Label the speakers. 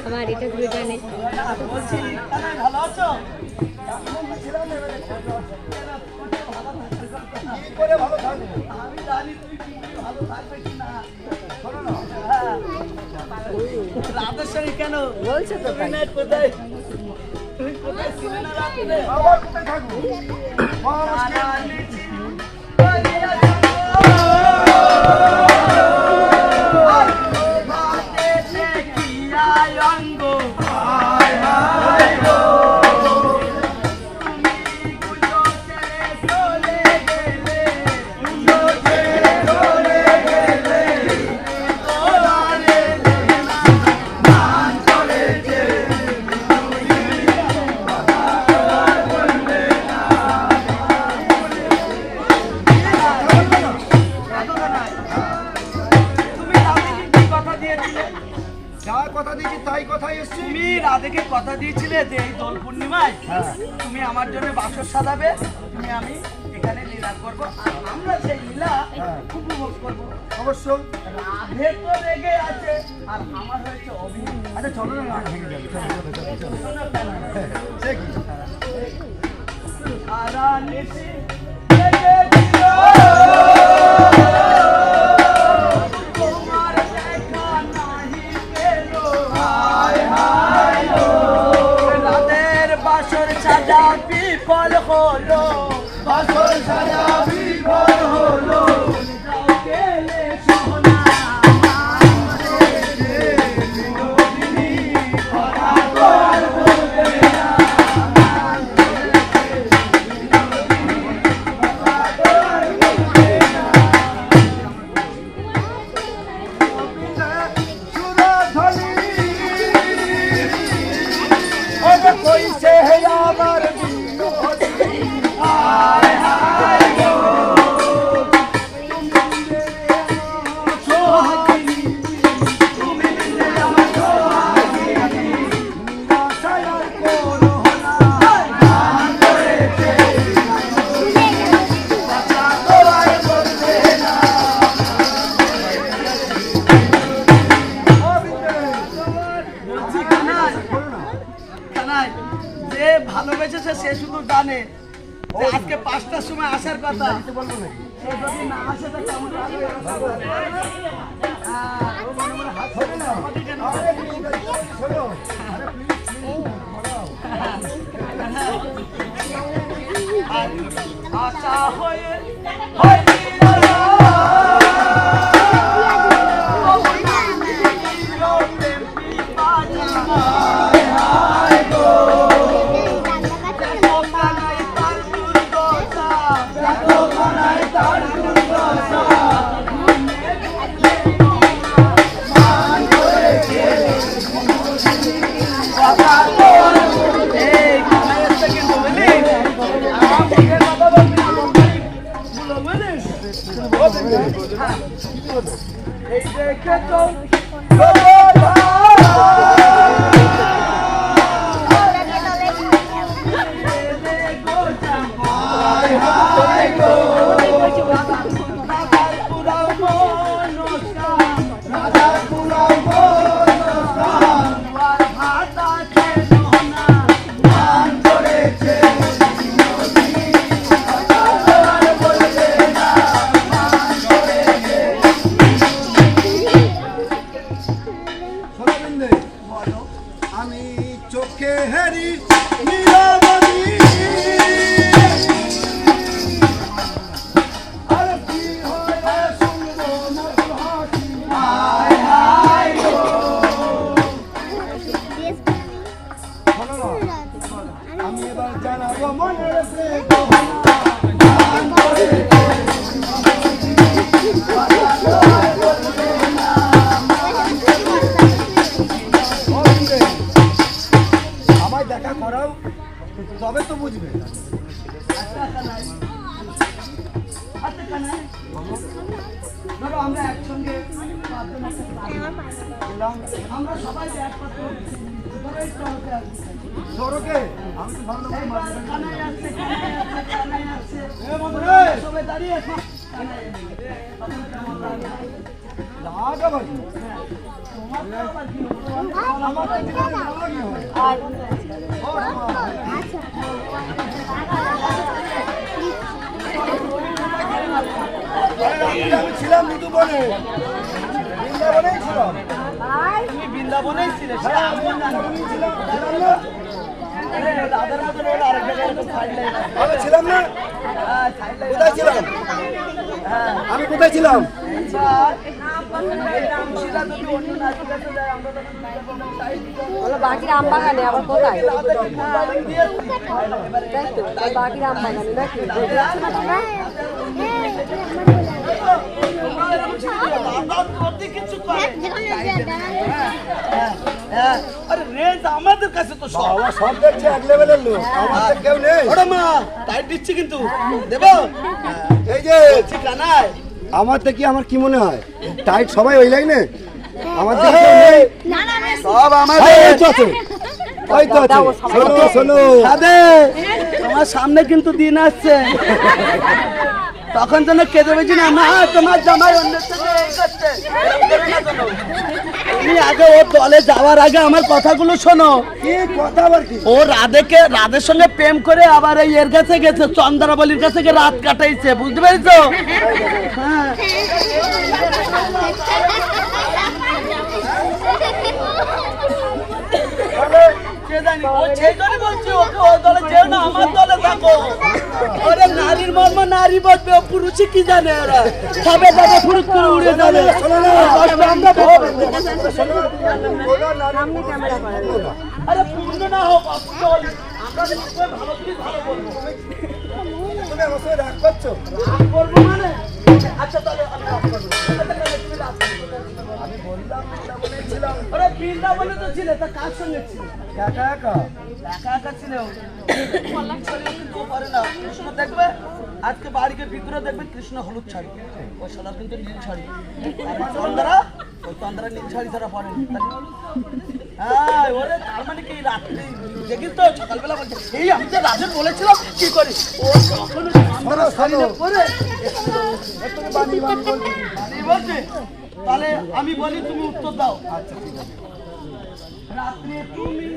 Speaker 1: আমার এটা ঘুরে টানে
Speaker 2: ভালো আছো? কি করে ভালো থাকবো? আমি জানি তুমি কি ভালো থাকবে কিনা। শোনো না, রাতের সঙ্গে কেন বলছো তো? কোথায় তুমি কোথায় ছিলে না রাতে? আবার কোথায় থাকবো? কথা দিয়েছিলে যে এই দোল পূর্ণিমায় তুমি আমার জন্য বাসর সাজাবে, তুমি আমি এখানে লীলা করবো, আর আমরা সেই লীলা উপভোগ করবো। অবশ্য রাধে তো রেগে আছে আর আমার হয়েছে অভিনয়। আচ্ছা চলো না, সারা নেশে সাজা বিফল হলো, বাসর সাজা বিফল হলো, গেলে সোনা বিনোদিনী ভরা ঘর বলবে না, সুরধ্বনি কইছে আমার যে ভালোবেসেছে সে শুধু জানে যে আজকে 5টার সময় আসার কথা, সে যদি না আসে তো কেমন আশা হয়ে এই দেখে তো আমি চোখে হেরি নীরবনী আমরা একসঙ্গে পাঁচজন একটা ক্লাস এলাম। আমরা সবাই একমাত্র ধরেই চলতে আসছি।
Speaker 1: সড়কে আমি তো ভাবলাম ওই মাঝে
Speaker 2: কানাই আসছে, কানাই আসছে, কানাই আসছে। সবাই দাঁড়িয়ে আছে। কানাই এসে। তখন কেমন লাগলো?
Speaker 1: লাগা বাকি
Speaker 2: তোমার তো আবার কি হলো?
Speaker 1: আমার তো জীবনে লাগি হয় আমি ছিলাম মৃদু বনে বৃন্দাবনেই ছিলাম
Speaker 2: তুমি বৃন্দাবনেই ছিলে, সে আমিও জানি।
Speaker 1: ছিলাম
Speaker 2: আরে, রাধা রাধা রোড আরেক জায়গায় এরকম side line আছে।
Speaker 1: আমি ছিলাম না
Speaker 2: হ্যাঁ, side line
Speaker 1: কোথায়
Speaker 2: আছে।
Speaker 1: ছিলাম
Speaker 2: হ্যাঁ,
Speaker 1: আমি কোথায় ছিলাম
Speaker 2: এইবার তুলসীরা যদি অন্য নাচিকাতে যায়, আমরা তখন বৃন্দাবনের side দিকে
Speaker 3: বলো বাকির আম বাগানে আবার কোথায়
Speaker 2: রাধাকে বৃন্দাবন দিয়েছি। এবারে
Speaker 3: তাই তো তাই বাকির আম বাগানে নাকি
Speaker 2: আরে রেঞ্জ আমাদের কাছে তো সব।
Speaker 1: আমার সব দেখছে এক লেভেলের লোক আমার তো কেউ নেই
Speaker 2: ওরে মা টাইট দিচ্ছি কিন্তু দেবো
Speaker 1: এই যে
Speaker 2: ঠিকানায়
Speaker 1: আমার থেকে আমার কি মনে হয় টাইট সবাই ওই লাইনে আমার দিকে কেউ নেই
Speaker 2: সব
Speaker 1: এই
Speaker 2: আমাদের
Speaker 1: তো আছে ওই তো আছে শোনো শোনো
Speaker 2: সাদে তোমার সামনে কিন্তু দিন আসছে তখন যেন কেঁদে বেছি না না তোমার জামাই অন্যের সাথে এই করছে এরকম করো না কেন? তুমি আগে ওর দলে যাওয়ার আগে আমার কথাগুলো শোনো।
Speaker 1: কি কথা আবার কি
Speaker 2: ও রাধের সঙ্গে প্রেম করে আবার এই এর কাছে গেছে চন্দ্রাবলীর কাছে গিয়ে রাত কাটাইছে, বুঝতে পেরেছো? হ্যাঁ কে জানি, ও সেই জন্যই বলছি ওকে ওর দলে যেও না, আমার দলে থাকো। ওরে নারীর মর্ম নারী বলবে, ও পুরুষই কি জানে ওরা খাবে যাবে ফুরুত করে উড়ে যাবে। কষ্ট আমরা ভোগ। আরে পূর্ণ না হোক অপূর্ণ হলে আমরা দেখতে ভালো কি ভালো বলবো,
Speaker 1: তুমি আমার সঙ্গে রাগ করছো
Speaker 2: রাগ করবো মানে আচ্ছা তাহলে আমি রাগ করবো। তুমি রাগ করবে।
Speaker 1: আমি বললাম বৃন্দাবনে ছিলাম
Speaker 2: ওরে বৃন্দাবনে তো ছিলে, তা কার সঙ্গে ছিল?
Speaker 1: একা একা
Speaker 2: একা একা ছিল। কিন্তু পারে না কৃষ্ণ দেখবে আজকে বাড়িকে ভিতরে দেখবে কৃষ্ণ হলুদ শাড়ি, ওই সাদা কিন্তু নীল শাড়ি। আর চন্দ্রা ওই চন্দ্রা নীল শাড়ি ছাড়া পরেনি। হ্যাঁ ওরে তার মানে কি রাত্রি দেখিস তো সকালবেলা বলছে এই আমি তো রাজের বলেছিলাম কি করি ও তখন চন্দ্রা শাড়িটা পরে
Speaker 1: একটু বানি বানি বলবি
Speaker 2: বানিয়ে বলছে। তাহলে আমি বলি তুমি উত্তর দাও। আচ্ছা ঠিক আছে। রাত্রে তুমি